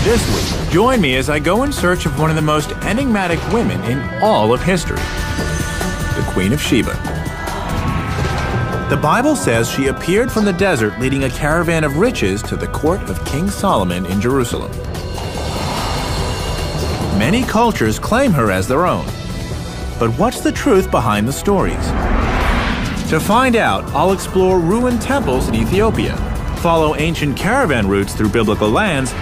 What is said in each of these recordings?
This week, join me as I go in search of one of the most enigmatic women in all of history, the Queen of Sheba. The Bible says she appeared from the desert leading a caravan of riches to the court of King Solomon in Jerusalem. Many cultures claim her as their own. But what's the truth behind the stories? To find out, I'll explore ruined temples in Ethiopia, follow ancient caravan routes through biblical lands,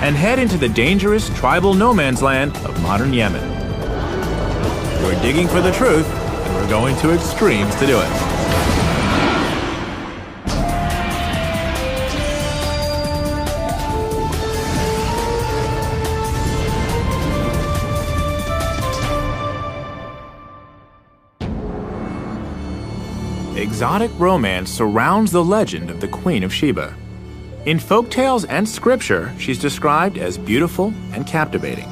and head into the dangerous tribal no man's land of modern Yemen. We're digging for the truth, and we're going to extremes to do it. Exotic romance surrounds the legend of the Queen of Sheba. In folktales and scripture, she's described as beautiful and captivating,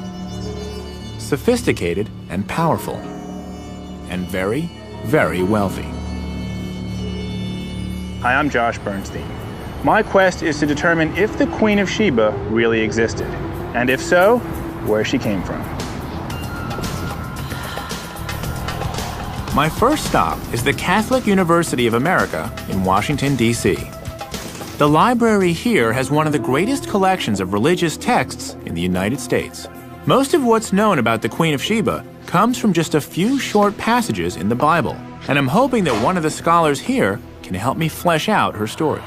sophisticated and powerful, and very, very wealthy. Hi, I'm Josh Bernstein. My quest is to determine if the Queen of Sheba really existed, and if so, where she came from. My first stop is the Catholic University of America in Washington, D.C. The library here has one of the greatest collections of religious texts in the United States. Most of what's known about the Queen of Sheba comes from just a few short passages in the Bible, and I'm hoping that one of the scholars here can help me flesh out her story.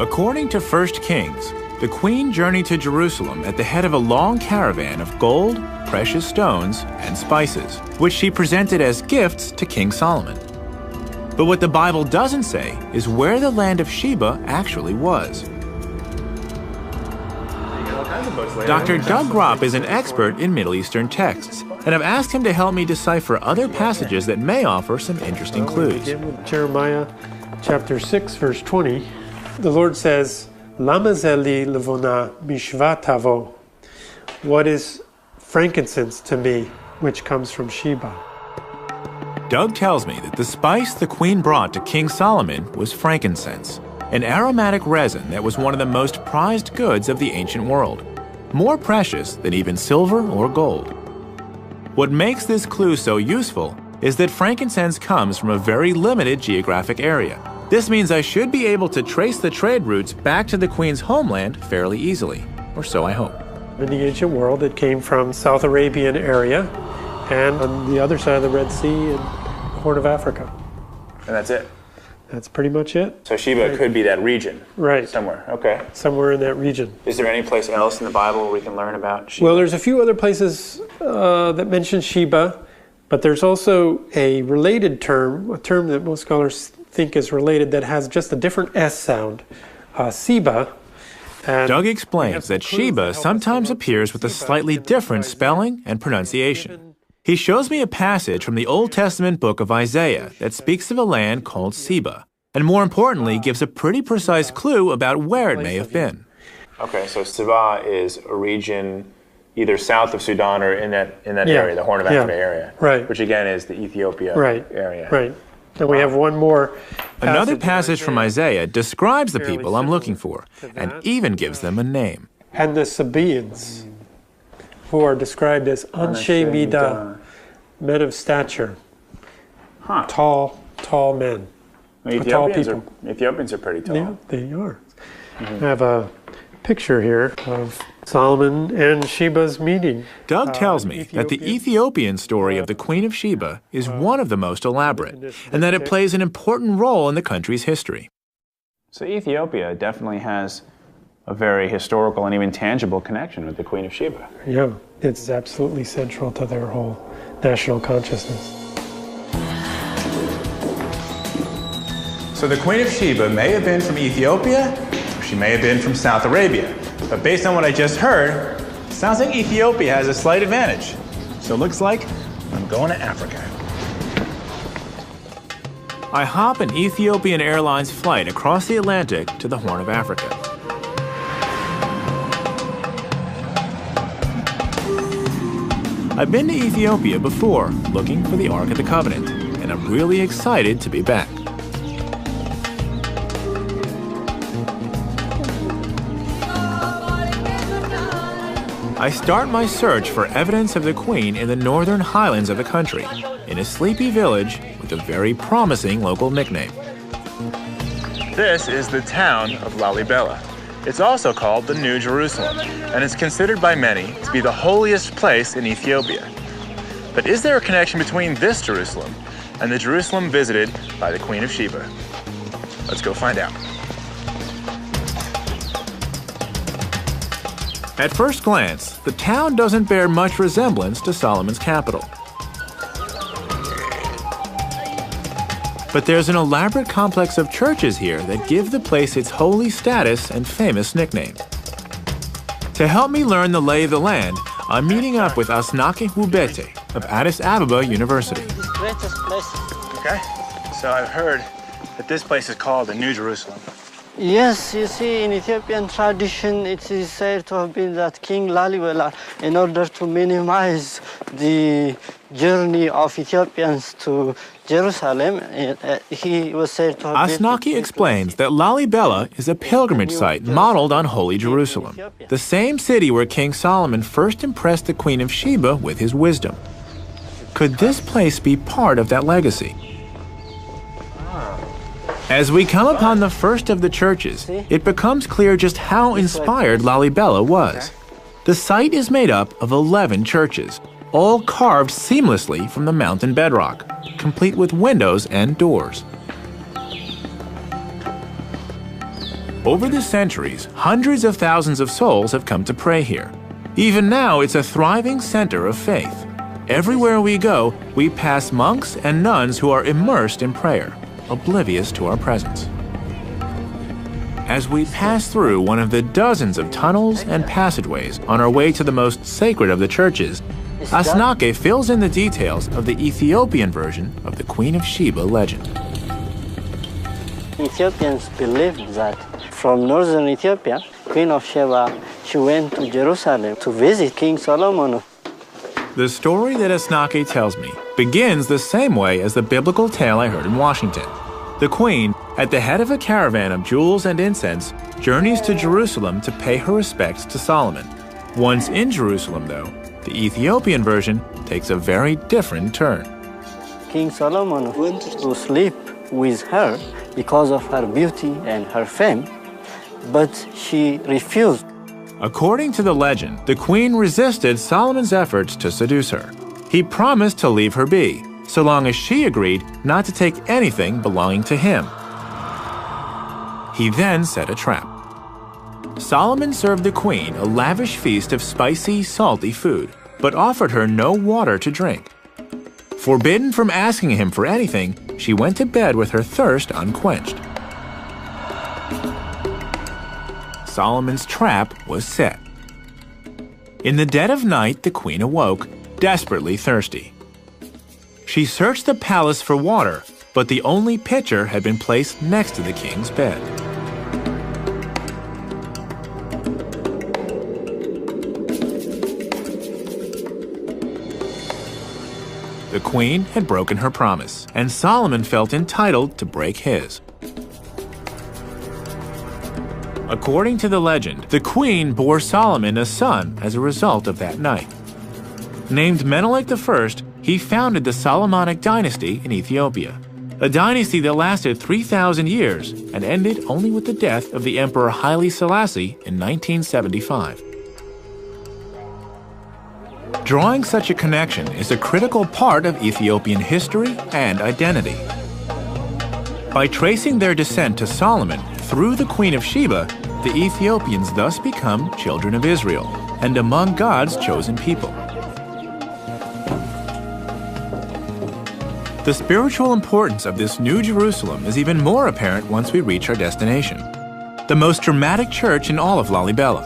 According to 1 Kings, the queen journeyed to Jerusalem at the head of a long caravan of gold, precious stones, and spices, which she presented as gifts to King Solomon. But what the Bible doesn't say is where the land of Sheba actually was. Dr. Doug Gropp is an expert in Middle Eastern texts, and I've asked him to help me decipher other passages that may offer some interesting clues. We begin with Jeremiah chapter 6, verse 20. The Lord says, Lama zeli levona mishva tavo. What is frankincense to me, which comes from Sheba? Doug tells me that the spice the queen brought to King Solomon was frankincense, an aromatic resin that was one of the most prized goods of the ancient world, more precious than even silver or gold. What makes this clue so useful is that frankincense comes from a very limited geographic area. This means I should be able to trace the trade routes back to the Queen's homeland fairly easily, or so I hope. In the ancient world, it came from South Arabian area and on the other side of the Red Sea and Horn of Africa. And that's it? That's pretty much it. So Sheba could be that region? Right. Somewhere, okay. Somewhere in that region. Is there any place else in the Bible where we can learn about Sheba? Well, there's a few other places that mention Sheba, but there's also a related term, a term that most scholars think is related that has just a different S sound, Seba. Doug explains that Sheba sometimes appears with a slightly different spelling and pronunciation. He shows me a passage from the Old Testament book of Isaiah that speaks of a land called Seba, and more importantly gives a pretty precise clue about where it may have been. Okay, so Seba is a region either south of Sudan or in that area, the Horn of Africa area, right? Which again is the Ethiopia area. Right. And we have one more passage. Another passage from Isaiah describes the people I'm looking for, and even gives them a name. And the Sabaeans, who are described as Anshe Midah, men of stature, tall men, tall people. Ethiopians are pretty tall. Yeah, they are. I have a picture here of Solomon and Sheba's meeting. Doug tells me that the Ethiopian story of the Queen of Sheba is one of the most elaborate, and that it plays an important role in the country's history. So Ethiopia definitely has a very historical and even tangible connection with the Queen of Sheba. Yeah, it's absolutely central to their whole national consciousness. So the Queen of Sheba may have been from Ethiopia, or she may have been from South Arabia. But based on what I just heard, it sounds like Ethiopia has a slight advantage. So it looks like I'm going to Africa. I hop an Ethiopian Airlines flight across the Atlantic to the Horn of Africa. I've been to Ethiopia before, looking for the Ark of the Covenant, and I'm really excited to be back. I start my search for evidence of the queen in the northern highlands of the country, in a sleepy village with a very promising local nickname. This is the town of Lalibela. It's also called the New Jerusalem, and it's considered by many to be the holiest place in Ethiopia. But is there a connection between this Jerusalem and the Jerusalem visited by the Queen of Sheba? Let's go find out. At first glance, the town doesn't bear much resemblance to Solomon's capital. But there's an elaborate complex of churches here that give the place its holy status and famous nickname. To help me learn the lay of the land, I'm meeting up with Asnake Hubete of Addis Ababa University. Okay, so I've heard that this place is called the New Jerusalem. Yes, you see, in Ethiopian tradition, it is said to have been that King Lalibela, in order to minimize the journey of Ethiopians to Jerusalem, he was said to have Asnake explains that Lalibela is a pilgrimage site modeled on Holy Jerusalem, the same city where King Solomon first impressed the Queen of Sheba with his wisdom. Could this place be part of that legacy? As we come upon the first of the churches, it becomes clear just how inspired Lalibela was. The site is made up of 11 churches, all carved seamlessly from the mountain bedrock, complete with windows and doors. Over the centuries, hundreds of thousands of souls have come to pray here. Even now, it's a thriving center of faith. Everywhere we go, we pass monks and nuns who are immersed in prayer, oblivious to our presence. As we pass through one of the dozens of tunnels and passageways on our way to the most sacred of the churches, Asnake fills in the details of the Ethiopian version of the Queen of Sheba legend. Ethiopians believed that from northern Ethiopia, Queen of Sheba, she went to Jerusalem to visit King Solomon. The story that Asnake tells me begins the same way as the biblical tale I heard in Washington. The queen, at the head of a caravan of jewels and incense, journeys to Jerusalem to pay her respects to Solomon. Once in Jerusalem, though, the Ethiopian version takes a very different turn. King Solomon went to sleep with her because of her beauty and her fame, but she refused. According to the legend, the queen resisted Solomon's efforts to seduce her. He promised to leave her be, so long as she agreed not to take anything belonging to him. He then set a trap. Solomon served the queen a lavish feast of spicy, salty food, but offered her no water to drink. Forbidden from asking him for anything, she went to bed with her thirst unquenched. Solomon's trap was set. In the dead of night, the queen awoke, desperately thirsty. She searched the palace for water, but the only pitcher had been placed next to the king's bed. The queen had broken her promise, and Solomon felt entitled to break his. According to the legend, the queen bore Solomon a son as a result of that night. Named Menelik I, he founded the Solomonic dynasty in Ethiopia, a dynasty that lasted 3,000 years and ended only with the death of the Emperor Haile Selassie in 1975. Drawing such a connection is a critical part of Ethiopian history and identity. By tracing their descent to Solomon through the Queen of Sheba, the Ethiopians thus become children of Israel and among God's chosen people. The spiritual importance of this New Jerusalem is even more apparent once we reach our destination, the most dramatic church in all of Lalibela.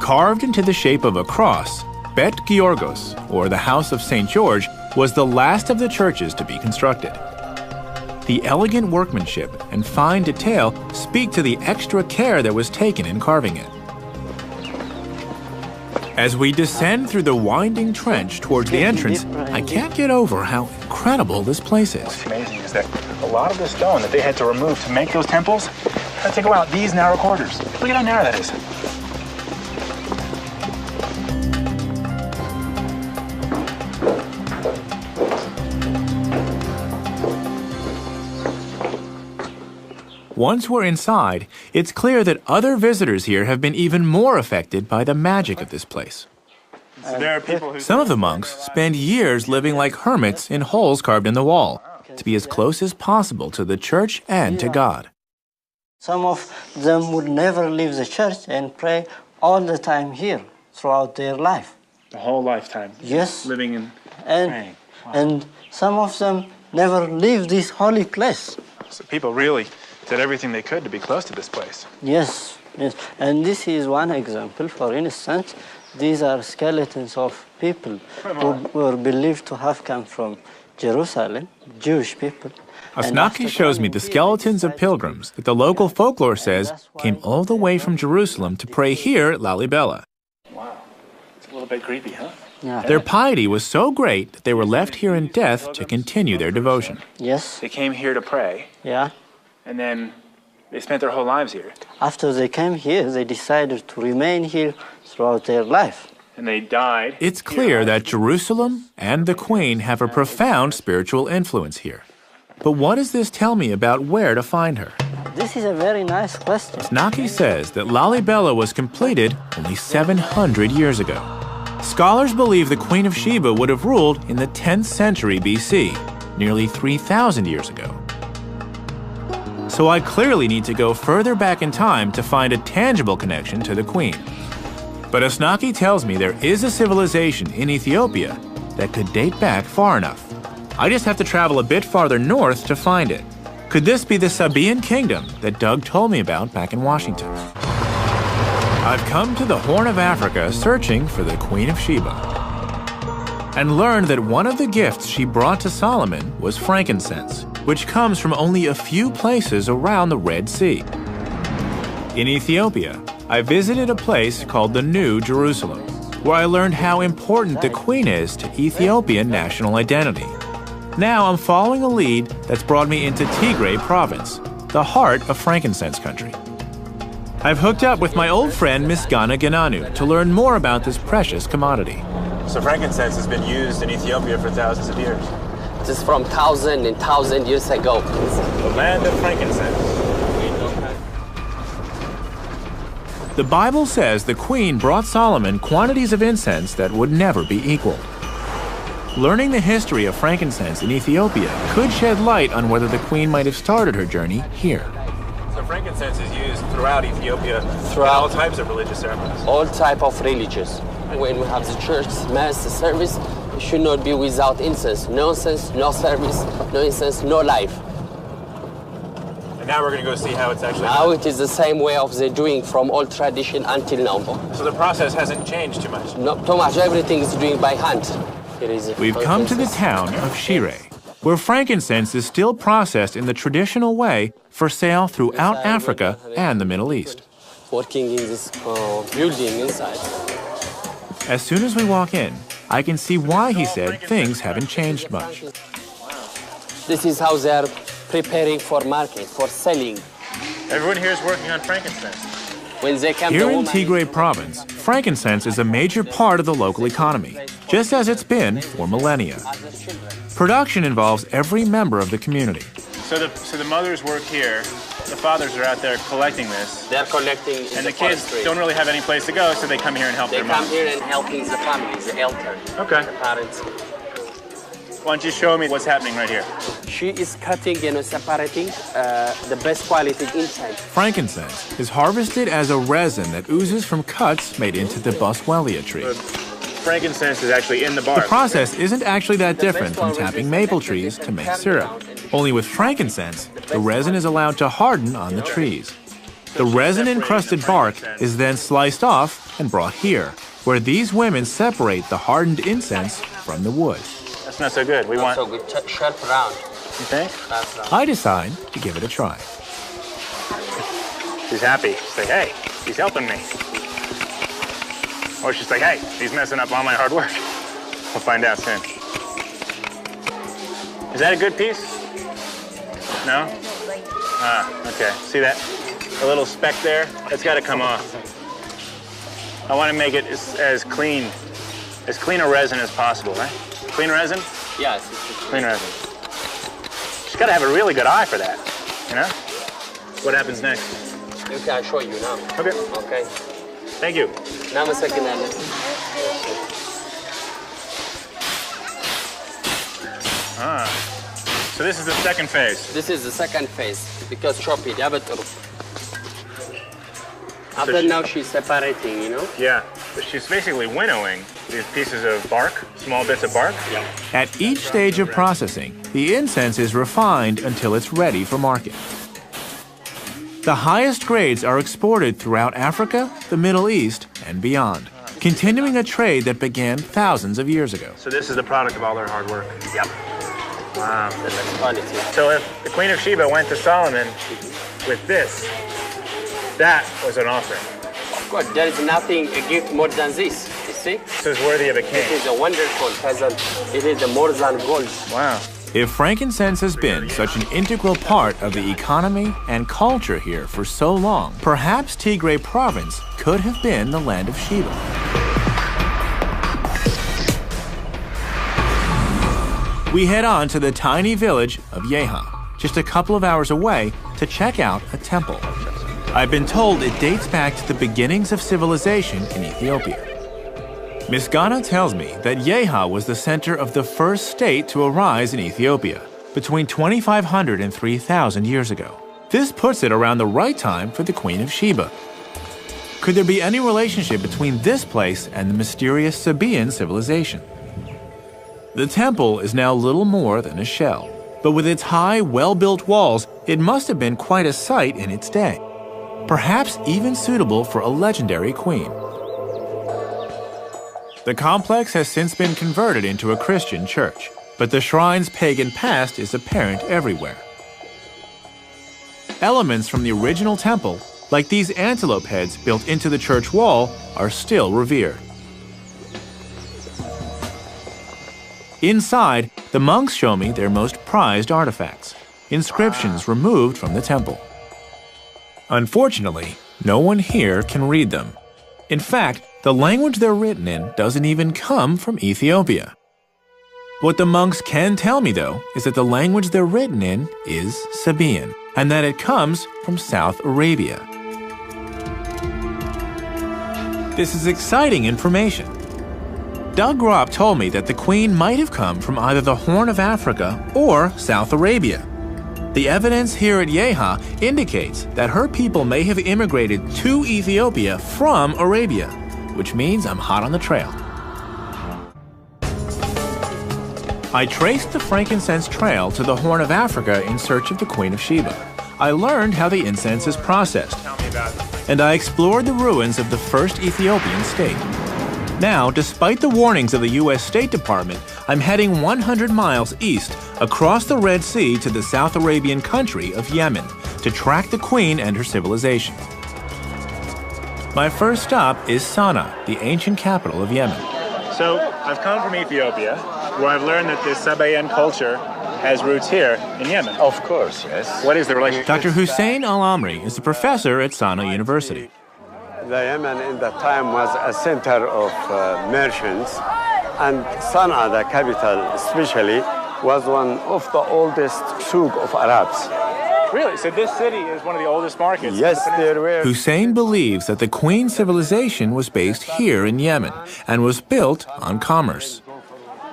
Carved into the shape of a cross, Bet Georgos, or the House of St. George, was the last of the churches to be constructed. The elegant workmanship and fine detail speak to the extra care that was taken in carving it. As we descend through the winding trench towards the entrance, I can't get over how incredible this place is. What's amazing is that a lot of the stone that they had to remove to make those temples had to go out these narrow corridors. Look at how narrow that is. Once we're inside, it's clear that other visitors here have been even more affected by the magic of this place. So there are people who... Some of the monks spend years living like hermits in holes carved in the wall, to be as close as possible to the church and to God. Some of them would never leave the church and pray all the time here throughout their life. The whole lifetime. Yes. Living and praying. Wow. And some of them never leave this holy place. So people really did everything they could to be close to this place. Yes, yes. And this is one example. For instance, these are skeletons of people who were believed to have come from Jerusalem, Jewish people. Asnaki shows me the skeletons of pilgrims that the local folklore says came all the way from Jerusalem to pray here at Lalibela. Wow. It's a little bit creepy, huh? Yeah. Their piety was so great that they were left here in death to continue their devotion. Yes. They came here to pray. Yeah. And then they spent their whole lives here. After they came here, they decided to remain here throughout their life. And they died. It's clear that Jerusalem and the Queen have a profound spiritual influence here. But what does this tell me about where to find her? This is a very nice question. Asnaki says that Lalibela was completed only 700 years ago. Scholars believe the Queen of Sheba would have ruled in the 10th century BC, nearly 3,000 years ago. So I clearly need to go further back in time to find a tangible connection to the Queen. But Asnaki tells me there is a civilization in Ethiopia that could date back far enough. I just have to travel a bit farther north to find it. Could this be the Sabaean kingdom that Doug told me about back in Washington? I've come to the Horn of Africa searching for the Queen of Sheba and learned that one of the gifts she brought to Solomon was frankincense, which comes from only a few places around the Red Sea. In Ethiopia, I visited a place called the New Jerusalem, where I learned how important the Queen is to Ethiopian national identity. Now I'm following a lead that's brought me into Tigray province, the heart of frankincense country. I've hooked up with my old friend Misgana Gananu to learn more about this precious commodity. So frankincense has been used in Ethiopia for thousands of years. It is from 1,000 years ago. The land of frankincense. The Bible says the Queen brought Solomon quantities of incense that would never be equaled. Learning the history of frankincense in Ethiopia could shed light on whether the Queen might have started her journey here. So frankincense is used throughout Ethiopia in all types of religious ceremonies. All type of religious. When we have the church mass service, it should not be without incense. No incense, no service, no incense, no life. And now we're going to go see how it's actually Now done. it is the same way of the doing from old tradition until now. So the process hasn't changed too much. Not too much. Everything is doing by hand. We've come to the town of Shire, where frankincense is still processed in the traditional way for sale throughout Africa and the Middle East. Working in this building inside. As soon as we walk in, I can see why he said things haven't changed much. This is how they are preparing for market, for selling. Everyone here is working on frankincense. When they come Here in Tigray province, frankincense is a major part of the local economy, just as it's been for millennia. Production involves every member of the community. So the mothers work here, the fathers are out there collecting this. They're collecting And the kids don't really have any place to go, so they come here and help They their come moms. here and helping the family, the elder, Okay. the parents. Why don't you show me what's happening right here? She is cutting and separating the best quality incense. Frankincense is harvested as a resin that oozes from cuts made into the boswellia tree. Frankincense is actually in the bark. The process isn't actually that different from tapping maple trees to make syrup. Only with frankincense, the resin is allowed to harden on the trees. The resin-encrusted bark is then sliced off and brought here, where these women separate the hardened incense from the wood. That's not so good. We want... So good, sharp round. You think? That's round. I decide to give it a try. She's happy. She's like, hey, he's helping me. Or she's like, hey, he's messing up all my hard work. We'll find out soon. Is that a good piece? No? Ah, okay. See that? A little speck there? That's got to come off. I want to make it as clean a resin as possible, right? Clean resin? Yes. Clean resin. She's got to have a really good eye for that, you know? What happens next? Okay, I'll show you now. Okay. Okay. Thank you. Namaste. So this is the second phase. This is the second phase because chop it. After now she's separating, you know? Yeah. But she's basically winnowing these pieces of bark, small bits of bark. Yeah. At each stage of processing, the incense is refined until it's ready for market. The highest grades are exported throughout Africa, the Middle East, and beyond, continuing a trade that began thousands of years ago. So this is the product of all their hard work. Yep. Wow. The next quality. So if the Queen of Sheba went to Solomon with this, that was an offering. Of course, there is nothing a gift more than this. You see? This is worthy of a king. It is a wonderful present. It is more than gold. Wow. If frankincense has been such an integral part of the economy and culture here for so long, perhaps Tigray province could have been the land of Sheba. We head on to the tiny village of Yeha, just a couple of hours away, to check out a temple. I've been told it dates back to the beginnings of civilization in Ethiopia. Miss Ghana tells me that Yeha was the center of the first state to arise in Ethiopia, between 2,500 and 3,000 years ago. This puts it around the right time for the Queen of Sheba. Could there be any relationship between this place and the mysterious Sabaean civilization? The temple is now little more than a shell, but with its high, well-built walls, it must have been quite a sight in its day, perhaps even suitable for a legendary queen. The complex has since been converted into a Christian church, but the shrine's pagan past is apparent everywhere. Elements from the original temple, like these antelope heads built into the church wall, are still revered. Inside, the monks show me their most prized artifacts, inscriptions removed from the temple. Unfortunately, no one here can read them. In fact, the language they're written in doesn't even come from Ethiopia. What the monks can tell me, though, is that the language they're written in is Sabaean, and that it comes from South Arabia. This is exciting information. Doug Gropp told me that the queen might have come from either the Horn of Africa or South Arabia. The evidence here at Yeha indicates that her people may have immigrated to Ethiopia from Arabia, which means I'm hot on the trail. I traced the frankincense trail to the Horn of Africa in search of the Queen of Sheba. I learned how the incense is processed, and I explored the ruins of the first Ethiopian state. Now, despite the warnings of the U.S. State Department, I'm heading 100 miles east across the Red Sea to the South Arabian country of Yemen to track the queen and her civilization. My first stop is Sana'a, the ancient capital of Yemen. So I've come from Ethiopia, where I've learned that this Sabaean culture has roots here in Yemen. Of course, yes. What is the relationship? Dr. Hussein Al-Amri is a professor at Sana'a University. The Yemen in that time was a center of merchants, and Sana'a, the capital especially, was one of the oldest souk of Arabs. Really? So this city is one of the oldest markets? Yes, there were. Hussein believes that the Queen civilization was based here in Yemen and was built on commerce.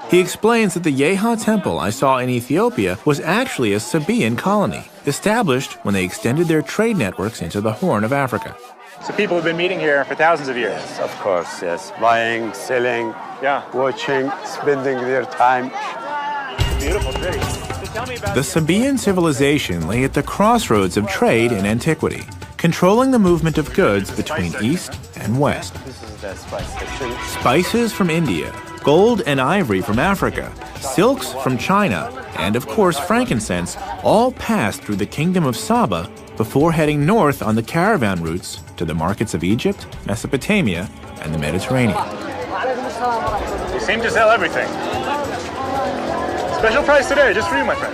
He explains that the Yeha temple I saw in Ethiopia was actually a Sabaean colony, established when they extended their trade networks into the Horn of Africa. So people have been meeting here for thousands of years? Yes, of course, yes. Buying, selling, Yeah. watching, spending their time. Beautiful city. So tell me about The Sabaean civilization lay at the crossroads of trade and antiquity, controlling the movement of goods between East and West. This is the spice section. Spices from India, gold and ivory from Africa, silks from China, and of course frankincense all passed through the kingdom of Saba before heading north on the caravan routes to the markets of Egypt, Mesopotamia, and the Mediterranean. You seem to sell everything. Special price today, just for you, my friend.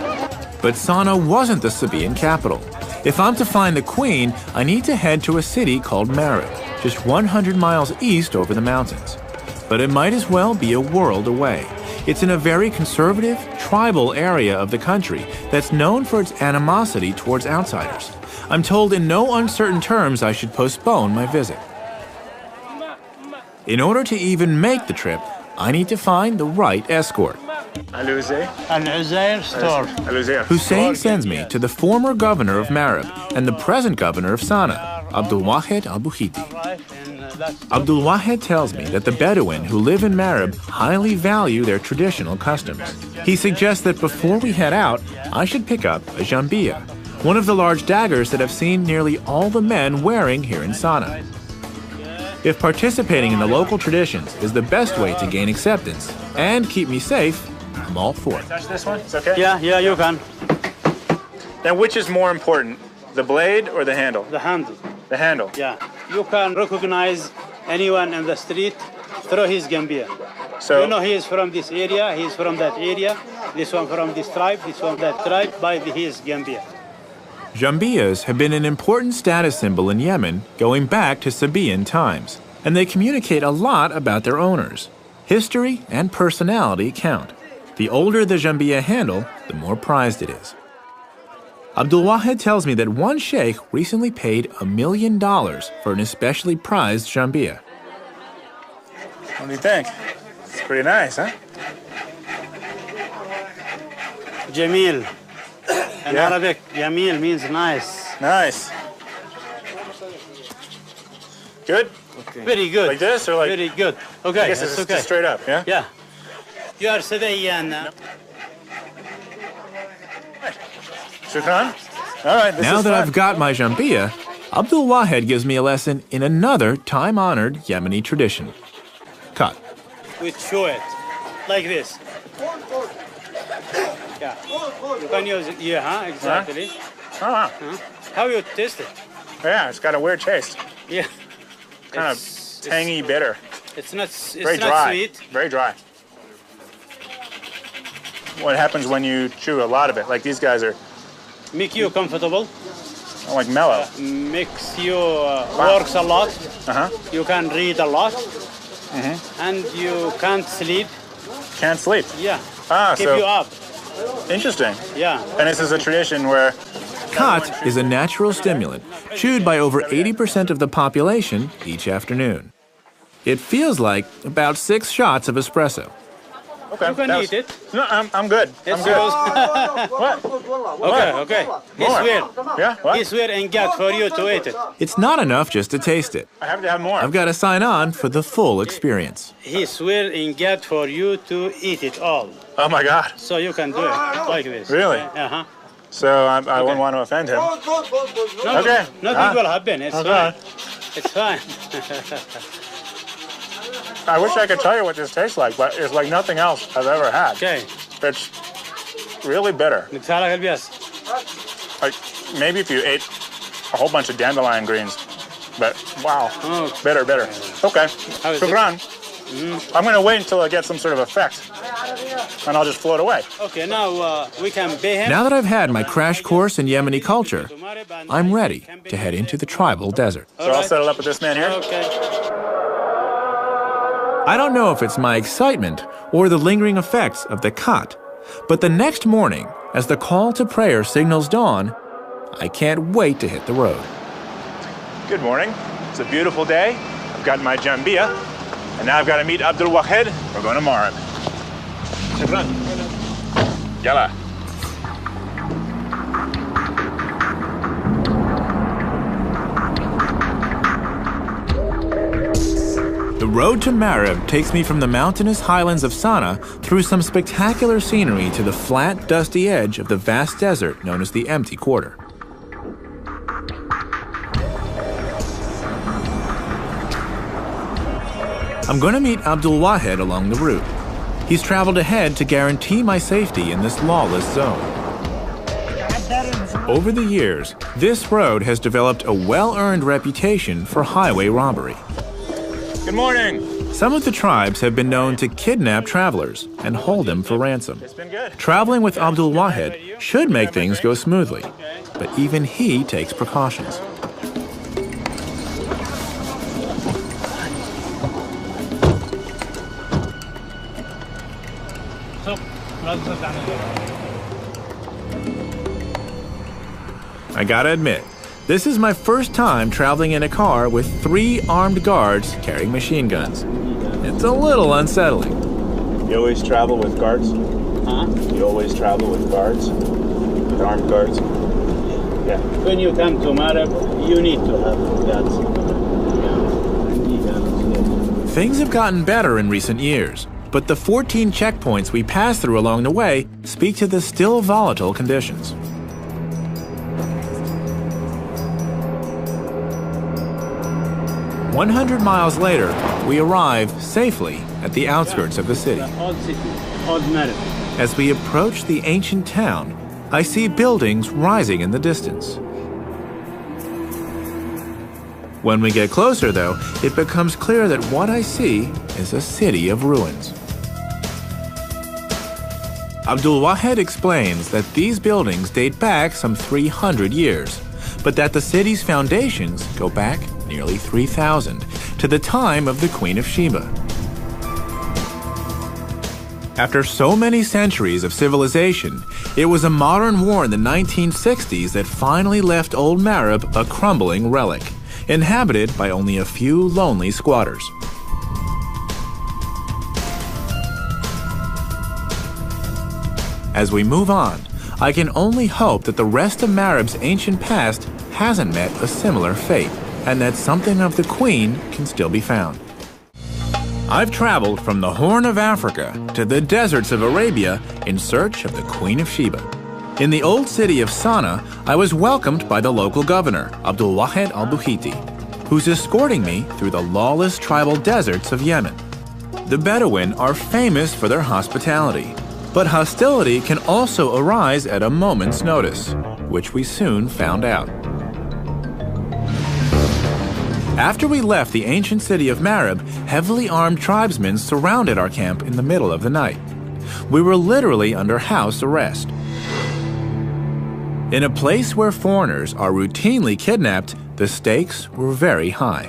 But Sana'a wasn't the Sabaean capital. If I'm to find the queen, I need to head to a city called Marib, just 100 miles east over the mountains. But it might as well be a world away. It's in a very conservative, tribal area of the country that's known for its animosity towards outsiders. I'm told in no uncertain terms I should postpone my visit. In order to even make the trip, I need to find the right escort. Al-Uzair store. Hussein sends me to the former governor of Marib and the present governor of Sana'a, Abdul Wahed al-Bukhiti. Abdul Wahed tells me that the Bedouin who live in Marib highly value their traditional customs. He suggests that before we head out, I should pick up a jambiya, one of the large daggers that I've seen nearly all the men wearing here in Sana'a. If participating in the local traditions is the best way to gain acceptance and keep me safe, I'm all for it. Touch this one? It's okay? Yeah, you can. Now, which is more important, the blade or the handle? The handle. The handle. Yeah. You can recognize anyone in the street through his gambia. So, You know he is from this area, he is from that area, this one from this tribe, this one that tribe, by his gambia. Jambiyas have been an important status symbol in Yemen going back to Sabaean times, and they communicate a lot about their owners. History and personality count. The older the jambiya handle, the more prized it is. Abdul Wahed tells me that one sheikh recently paid $1 million for an especially prized jambiya. what do you think? It's pretty nice, huh? Jamil. In Yeah. Arabic, Jamil means nice. Nice. Good? Very good. Like this or like? Very good. I Okay, guess that's it's okay. just straight up, yeah? Yeah. You are Sabaean. Shukran? All right, this Now is that fun. I've got my jambiya, Abdul Wahed gives me a lesson in another time-honored Yemeni tradition. Cut. We chew it like this. Yeah. You can use it. Yeah, exactly. Oh, wow. How you taste it? Yeah, it's got a weird taste. Yeah. Kind of It's- tangy, bitter. It's not. Very It's not dry. sweet. Very dry. What happens when you chew a lot of it? Like these guys are Make you comfortable. like mellow. Makes you works a lot. Uh-huh. You can read a lot. And you can't sleep. Can't sleep. Yeah. Ah, Keep so you up. interesting. Yeah. And this is a tradition where Khat is a natural stimulant, chewed by over 80% of the population each afternoon. It feels like about 6 shots of espresso. okay, You can that eat it. No, I'm good. It's I'm good. yours. What? Okay. He More. swear. Yeah. What? He swear and God for you to eat it. It's not enough just to taste it. I have to have more. I've got to sign on for the full experience. He swear in God for you to eat it all. Oh my God. So you can do it like this. Really? Uh-huh. So I wouldn't want to offend him. No, Okay. Nothing Ah. will happen. It's Okay. fine. It's fine. I wish I could tell you what this tastes like, but it's like nothing else I've ever had. Okay. It's really bitter. نتفعلك البياس. Like maybe if you ate a whole bunch of dandelion greens, but wow, Oh. bitter. Okay, How is it? shukran. I'm gonna wait until I get some sort of effect, and I'll just float away. Okay, now we can pay him. Now that I've had my crash course in Yemeni culture, I'm ready to head into the tribal desert. So I'll settle up with this man here. Okay. I don't know if it's my excitement or the lingering effects of the Khat, but the next morning, as the call to prayer signals dawn, I can't wait to hit the road. Good morning. It's a beautiful day. I've got my jambiya, and now I've got to meet Abdul Wahed. We're going to Marib. Shukran. Yalla. The road to Marib takes me from the mountainous highlands of Sana'a through some spectacular scenery to the flat, dusty edge of the vast desert known as the Empty Quarter. I'm going to meet Abdul Wahed along the route. He's traveled ahead to guarantee my safety in this lawless zone. Over the years, this road has developed a well-earned reputation for highway robbery. Good morning. Some of the tribes have been known to kidnap travelers and hold them for ransom. It's been good. Traveling with Abdul Wahed should make things go smoothly, but even he takes precautions. I gotta admit, This is my first time traveling in a car with 3 armed guards carrying machine guns. It's a little unsettling. You always travel with guards? Huh? You always travel with guards? With armed guards? Yeah. When you come to Marib, you need to have guards. Things have gotten better in recent years, but the 14 checkpoints we passed through along the way speak to the still volatile conditions. "100 miles later, we arrive safely at the outskirts of the city. Old city, old Marib. As we approach the ancient town, I see buildings rising in the distance. When we get closer, though, it becomes clear that what I see is a city of ruins. Abdul Wahed explains that these buildings date back some 300 years, but that the city's foundations go back nearly 3,000 to the time of the Queen of Sheba. After so many centuries of civilization, it was a modern war in the 1960s that finally left old Marib a crumbling relic, inhabited by only a few lonely squatters. As we move on, I can only hope that the rest of Marib's ancient past hasn't met a similar fate, and that something of the Queen can still be found. I've traveled from the Horn of Africa to the deserts of Arabia in search of the Queen of Sheba. In the old city of Sana'a, I was welcomed by the local governor, Abdul Wahed al-Buhiti, who's escorting me through the lawless tribal deserts of Yemen. The Bedouin are famous for their hospitality, but hostility can also arise at a moment's notice, which we soon found out. After we left the ancient city of Marib, heavily armed tribesmen surrounded our camp in the middle of the night. We were literally under house arrest. In a place where foreigners are routinely kidnapped, the stakes were very high.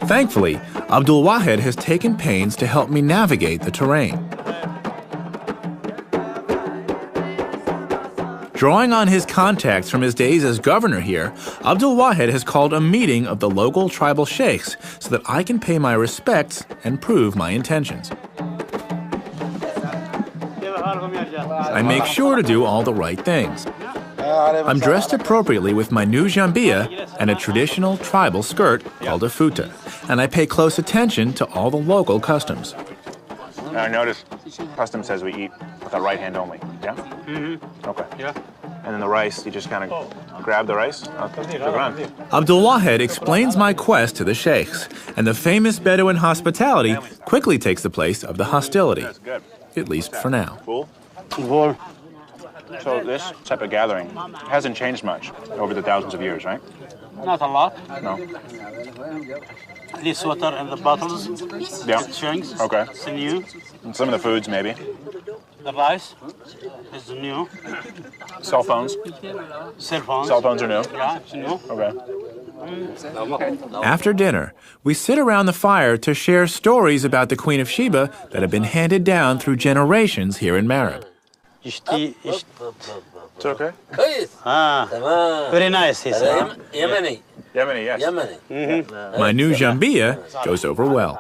Thankfully, Abdul Wahed has taken pains to help me navigate the terrain. Drawing on his contacts from his days as governor here, Abdul Wahed has called a meeting of the local tribal sheikhs so that I can pay my respects and prove my intentions. I make sure to do all the right things. I'm dressed appropriately with my new jambia and a traditional tribal skirt called a futa, and I pay close attention to all the local customs. I notice custom says we eat with our right hand only. Yeah? Mm-hmm. Okay. Yeah. And then the rice, you just kind of grab the rice? Okay. Abdul Wahed explains my quest to the sheikhs, and the famous Bedouin hospitality quickly takes the place of the hostility, at least for now. Cool. So this type of gathering hasn't changed much over the thousands of years, right? Not a lot. No. This water in the bottles. Yeah. Drinks. Okay. It's new. And some of the foods, maybe. The rice is new. Cell phones. Cell phones. Cell phones are new. Yeah, it's new. Okay. After dinner, we sit around the fire to share stories about the Queen of Sheba that have been handed down through generations here in Marib. It's okay? Very nice, he said. Yemeni. Yemeni, yes. Yemeni. My new jambia goes over well.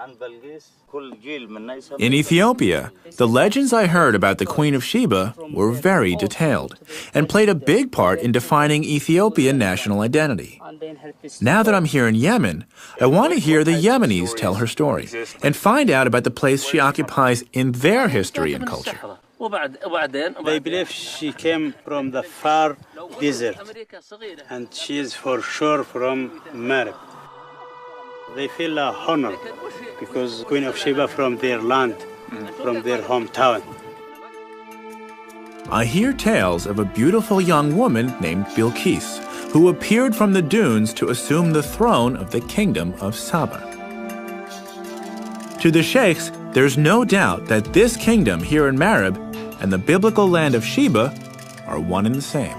In Ethiopia, the legends I heard about the Queen of Sheba were very detailed and played a big part in defining Ethiopian national identity. Now that I'm here in Yemen, I want to hear the Yemenis tell her story and find out about the place she occupies in their history and culture. They believe she came from the far desert, and she is for sure from Marib. They feel honor because Queen of Sheba from their land, from their hometown. I hear tales of a beautiful young woman named Bilqis, who appeared from the dunes to assume the throne of the kingdom of Saba. To the sheikhs, there's no doubt that this kingdom here in Marib and the biblical land of Sheba are one and the same.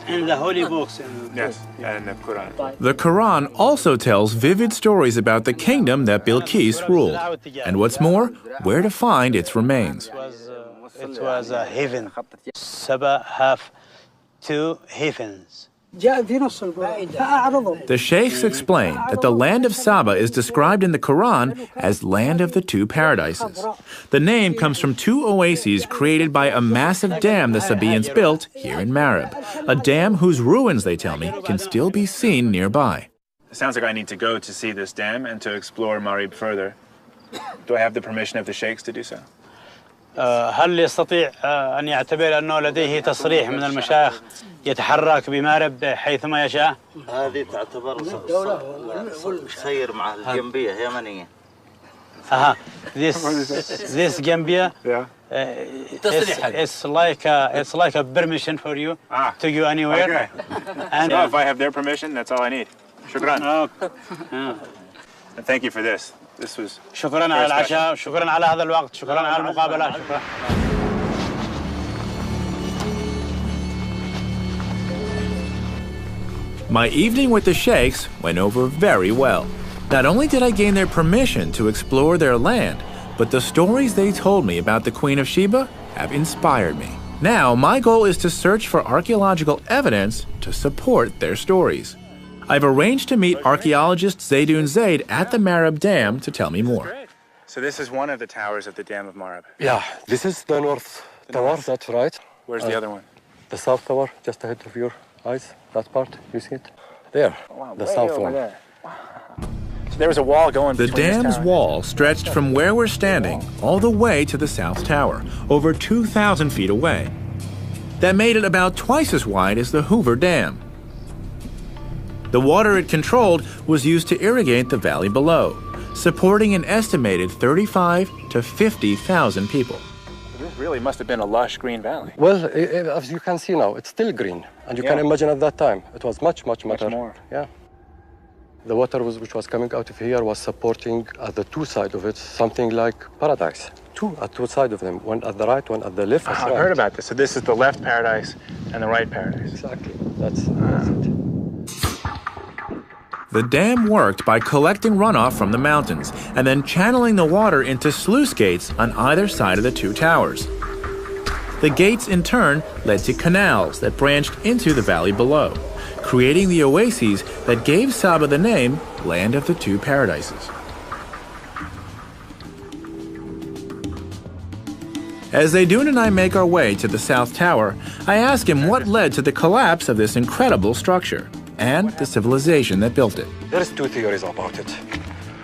In the holy books. Yes, and the Quran. The Quran also tells vivid stories about the kingdom that Bilqis ruled, and what's more, where to find its remains. it was a heaven. Sheba have 2 heavens. The sheikhs explain that the land of Saba is described in the Quran as land of the 2 paradises. The name comes from 2 oases created by a massive dam the Sabaeans built here in Marib, a dam whose ruins, they tell me, can still be seen nearby. It sounds like I need to go to see this dam and to explore Marib further. Do I have the permission of the sheikhs to do so? هل يستطيع أن يعتبر أنه لديه تصريح من المشايخ يتحرك بمارب حيثما يشاء؟ هذه تعتبر سير مع الجنبية يمنية. This Gambia, it's like a permission for you to go anywhere. Okay. And if I have their permission, that's all I need. Shukran. And thank you for this. This was شكرا على العشاء، شكرا على هذا الوقت، شكرا على المقابلة، شكرا. My evening with the sheikhs went over very well. Not only did I gain their permission to explore their land, but the stories they told me about the Queen of Sheba have inspired me. Now, my goal is to search for archaeological evidence to support their stories. I've arranged to meet archaeologist Zaydoun Zaid at the Marib Dam to tell me more. So this is one of the towers of the Dam of Marib. Yeah, this is the north tower, that's right. Where's the other one? The south tower, just ahead of your eyes, that part, you see it? There, the south one. There. So there was a wall going The between this dam's tower. wall stretched from where we're standing all the way to the south tower, over 2,000 feet away. That made it about twice as wide as the Hoover Dam. The water it controlled was used to irrigate the valley below, supporting an estimated 35 to 50,000 people. This really must have been a lush green valley. Well, as you can see now, it's still green. And you can imagine at that time, it was much more. Yeah. The water which was coming out of here was supporting at the 2 sides of it something like paradise. 2 at 2 sides of them, one at the right, one at the left. I've heard about this. So this is the left paradise and the right paradise. Exactly. That's it. The dam worked by collecting runoff from the mountains and then channeling the water into sluice gates on either side of the 2 towers. The gates, in turn, led to canals that branched into the valley below, creating the oases that gave Saba the name Land of the 2 Paradises. As Zaydoun and I make our way to the South Tower, I ask him what led to the collapse of this incredible structure and the civilization that built it. There's 2 theories about it.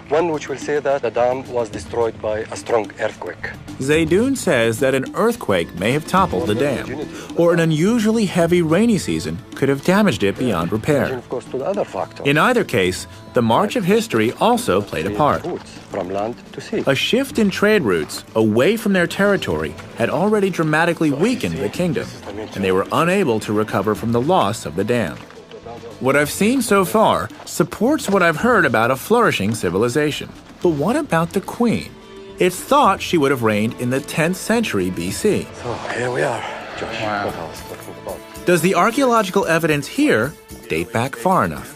One which will say that the dam was destroyed by a strong earthquake. Zaydoun says that an earthquake may have toppled the dam, or an unusually heavy rainy season could have damaged it beyond repair. Of course, to the other factor. In either case, the march of history also played a part. From land to sea. A shift in trade routes away from their territory had already dramatically weakened the kingdom, and they were unable to recover from the loss of the dam. What I've seen so far supports what I've heard about a flourishing civilization. But what about the queen? It's thought she would have reigned in the 10th century BC. So here we are, Josh. Wow. What I was talking about. Does the archaeological evidence here date back far enough?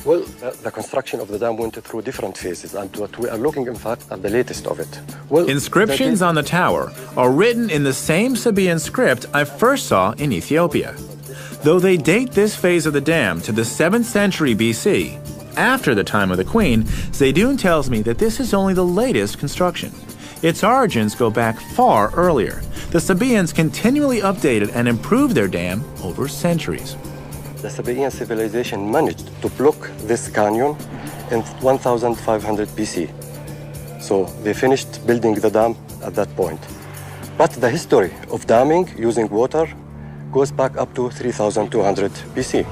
Well, the construction of the dam went through different phases, and what we are looking, in fact, at the latest of it. Well, Inscriptions on the tower are written in the same Sabaean script I first saw in Ethiopia. Though they date this phase of the dam to the 7th century BC, after the time of the queen, Zaydoun tells me that this is only the latest construction. Its origins go back far earlier. The Sabaeans continually updated and improved their dam over centuries. The Sabaean civilization managed to block this canyon in 1500 BC. So they finished building the dam at that point. But the history of damming using water goes back up to 3200 BC.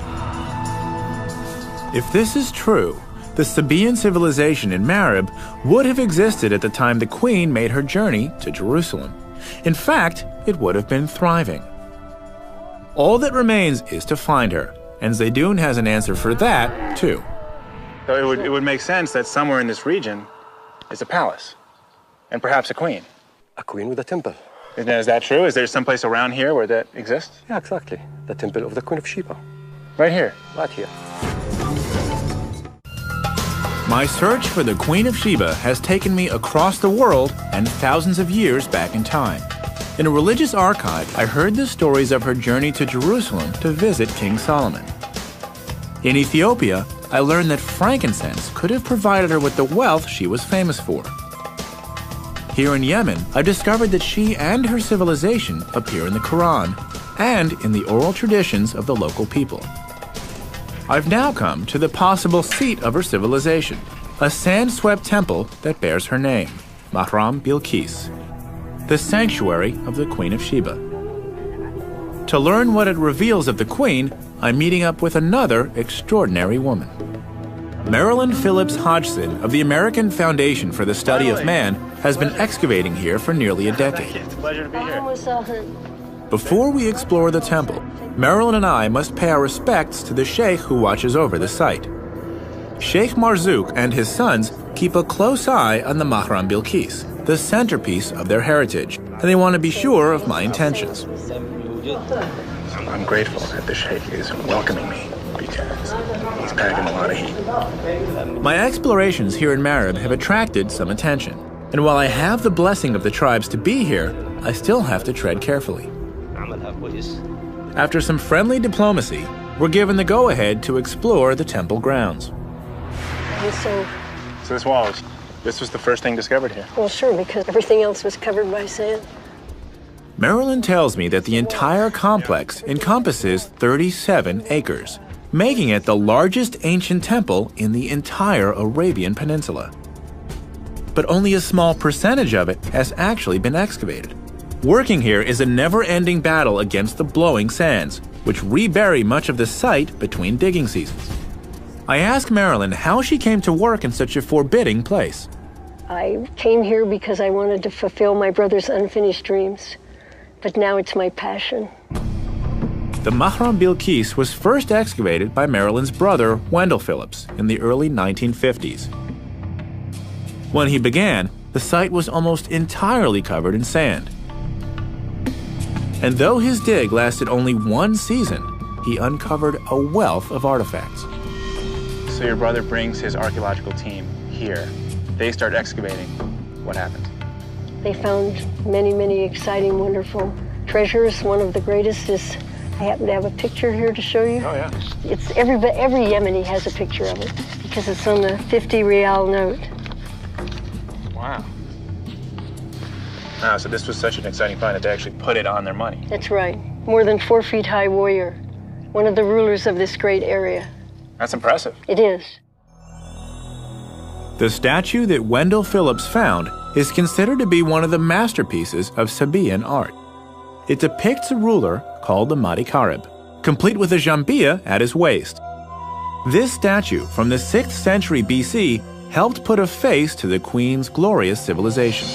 If this is true, the Sabaean civilization in Marib would have existed at the time the queen made her journey to Jerusalem. In fact, it would have been thriving. All that remains is to find her, and Zaydoun has an answer for that, too. So it would make sense that somewhere in this region is a palace, and perhaps a queen. A queen with a temple. Is that true? Is there someplace around here where that exists? Yeah, exactly. The temple of the Queen of Sheba. Right here? Right here. My search for the Queen of Sheba has taken me across the world and thousands of years back in time. In a religious archive, I heard the stories of her journey to Jerusalem to visit King Solomon. In Ethiopia, I learned that frankincense could have provided her with the wealth she was famous for. Here in Yemen, I discovered that she and her civilization appear in the Quran and in the oral traditions of the local people. I've now come to the possible seat of her civilization, a sand-swept temple that bears her name, Mahram Bilqis, the sanctuary of the Queen of Sheba. To learn what it reveals of the Queen, I'm meeting up with another extraordinary woman. Marilyn Phillips Hodgson of the American Foundation for the Study of Man has been excavating here for nearly a decade. It's a pleasure to be here. Before we explore the temple, Marilyn and I must pay our respects to the sheikh who watches over the site. Sheikh Marzouk and his sons keep a close eye on the Mahram Bilqis, the centerpiece of their heritage, and they want to be sure of my intentions. I'm grateful that the sheikh is welcoming me because he's packing a lot of heat. My explorations here in Marib have attracted some attention, and while I have the blessing of the tribes to be here, I still have to tread carefully. After some friendly diplomacy, we're given the go-ahead to explore the temple grounds. So this wall, this was the first thing discovered here? Well, sure, because everything else was covered by sand. Marilyn tells me that the entire complex encompasses 37 acres, making it the largest ancient temple in the entire Arabian Peninsula. But only a small percentage of it has actually been excavated. Working here is a never-ending battle against the blowing sands, which rebury much of the site between digging seasons. I ask Marilyn how she came to work in such a forbidding place. I came here because I wanted to fulfill my brother's unfinished dreams, but now it's my passion. The Mahram Bilqis was first excavated by Marilyn's brother, Wendell Phillips, in the early 1950s. When he began, the site was almost entirely covered in sand. And though his dig lasted only one season, he uncovered a wealth of artifacts. So your brother brings his archaeological team here. They start excavating. What happened? They found many, many exciting, wonderful treasures. One of the greatest is, I happen to have a picture here to show you. Oh, yeah. It's every Yemeni has a picture of it because it's on the 50 rial note. Wow. Wow, so this was such an exciting find that they actually put it on their money. That's right. More than 4 feet high warrior. One of the rulers of this great area. That's impressive. It is. The statue that Wendell Phillips found is considered to be one of the masterpieces of Sabaean art. It depicts a ruler called the Mahdi Karib, complete with a jambia at his waist. This statue from the 6th century BC helped put a face to the Queen's glorious civilization.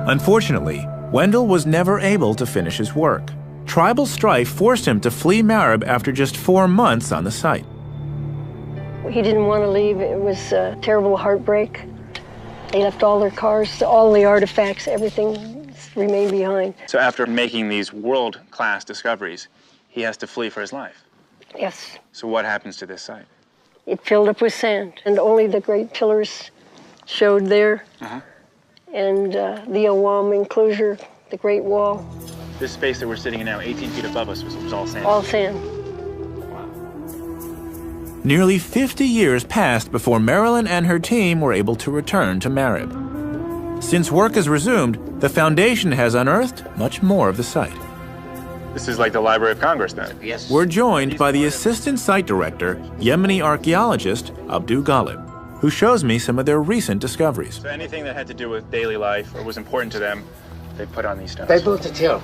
Unfortunately, Wendell was never able to finish his work. Tribal strife forced him to flee Marib after just 4 months on the site. He didn't want to leave. It was a terrible heartbreak. They left all their cars, all the artifacts, everything remained behind. So after making these world-class discoveries, he has to flee for his life? Yes. So what happens to this site? It filled up with sand, and only the great pillars showed there. And the Awam enclosure, the Great Wall. This space that we're sitting in now, 18 feet above us, was all sand? All sand. Nearly 50 years passed before Marilyn and her team were able to return to Marib. Since work has resumed, the Foundation has unearthed much more of the site. This is like the Library of Congress, then? Yes. We're joined by the Assistant Site Director, Yemeni archaeologist Abdul Ghalib, who shows me some of their recent discoveries. So anything that had to do with daily life or was important to them, they put on these stones. They built it here.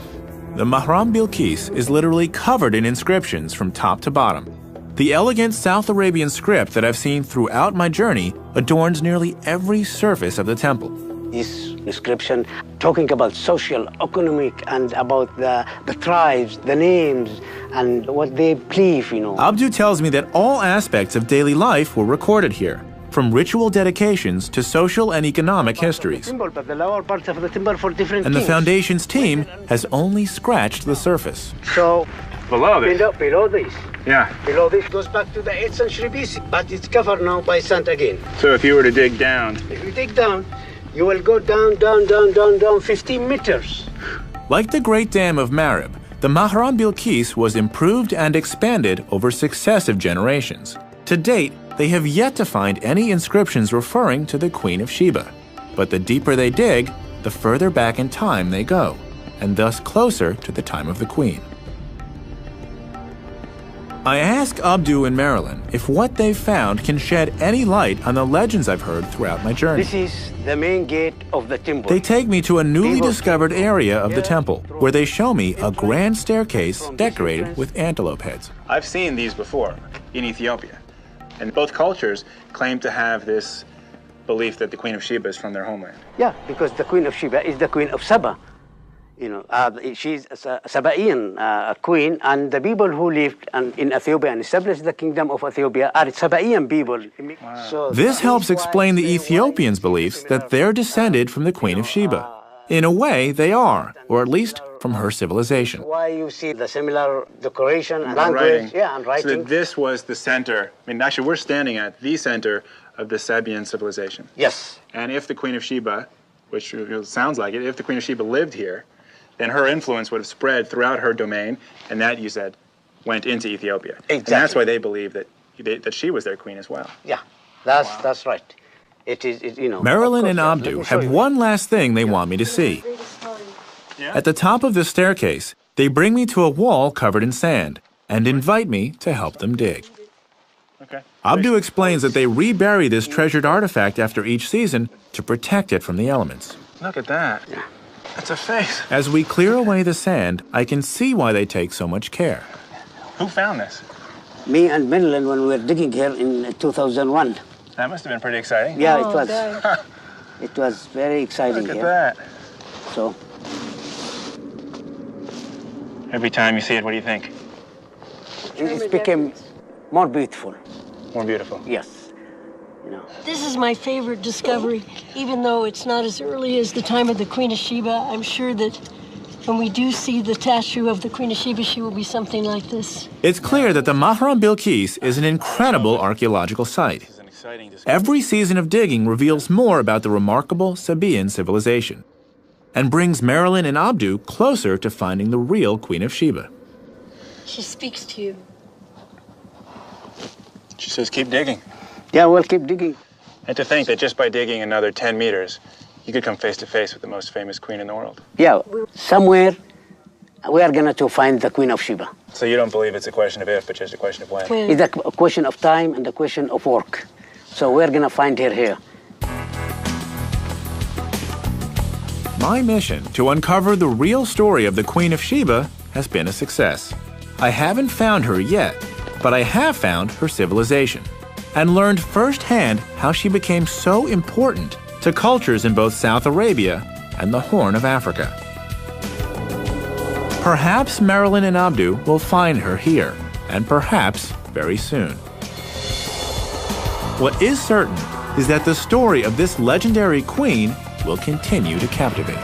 The Mahram Bilqis is literally covered in inscriptions from top to bottom. The elegant South Arabian script that I've seen throughout my journey adorns nearly every surface of the temple. This inscription talking about social, economic, and about the tribes, the names, and what they believe, you know. Abdu tells me that all aspects of daily life were recorded here, from ritual dedications to social and economic histories. But the lower part of the timber for different And the things. Foundation's team has only scratched the surface. So, Below this? below this. Yeah. Below this goes back to the 8th century BC, but it's covered now by sand again. So if you were to dig down, If you dig down, You will go down, down, down, down, down 15 meters. Like the Great Dam of Marib, the Mahram Bilqis was improved and expanded over successive generations. To date, they have yet to find any inscriptions referring to the Queen of Sheba. But the deeper they dig, the further back in time they go, and thus closer to the time of the Queen. I ask Abdu and Marilyn if what they've found can shed any light on the legends I've heard throughout my journey. This is the main gate of the temple. They take me to a newly discovered area of the temple, where they show me a grand staircase decorated with antelope heads. I've seen these before in Ethiopia, and both cultures claim to have this belief that the Queen of Sheba is from their homeland. Yeah, because the Queen of Sheba is the Queen of Saba. You know, she's a Sabaean queen, and the people who lived in Ethiopia and established the kingdom of Ethiopia are Sabaean people. Wow. So this helps explain the Ethiopians' beliefs that they're descended from the Queen of Sheba. In a way, they are, or at least from her civilization. Why you see the similar decoration and language, writing. Yeah, and writing. So that this was the center. I mean, actually, we're standing at the center of the Sabaean civilization. Yes. And if the Queen of Sheba, which sounds like it, if the Queen of Sheba lived here, then her influence would have spread throughout her domain, and that, you said, went into Ethiopia. Exactly. And that's why they believe that she was their queen as well. Yeah, that's right. It is, you know. Marilyn and Abdu have one last thing they want me to see. At the top of the staircase, they bring me to a wall covered in sand and invite me to help them dig. Okay. Abdu explains that they rebury this treasured artifact after each season to protect it from the elements. Look at that. Yeah. That's a face. As we clear away the sand, I can see why they take so much care. Who found this? Me and Marilyn when we were digging here in 2001. That must have been pretty exciting. Yeah, it was. It was very exciting. Look at that. So. Every time you see it, what do you think? It became more beautiful. More beautiful. Yes. You know. This is my favorite discovery. Even though it's not as early as the time of the Queen of Sheba, I'm sure that when we do see the statue of the Queen of Sheba, she will be something like this. It's clear that the Mahram Bilqis is an incredible archaeological site. Every season of digging reveals more about the remarkable Sabaean civilization and brings Marilyn and Abdu closer to finding the real Queen of Sheba. She speaks to you. She says, keep digging. Yeah, we'll keep digging. And to think that just by digging another 10 meters, you could come face to face with the most famous queen in the world. Yeah, somewhere we are going to find the Queen of Sheba. So you don't believe it's a question of if, but just a question of when? It's a question of time and a question of work. So we're going to find her here. My mission to uncover the real story of the Queen of Sheba has been a success. I haven't found her yet, but I have found her civilization and learned firsthand how she became so important to cultures in both South Arabia and the Horn of Africa. Perhaps Marilyn and Abdu will find her here, and perhaps very soon. What is certain is that the story of this legendary queen will continue to captivate.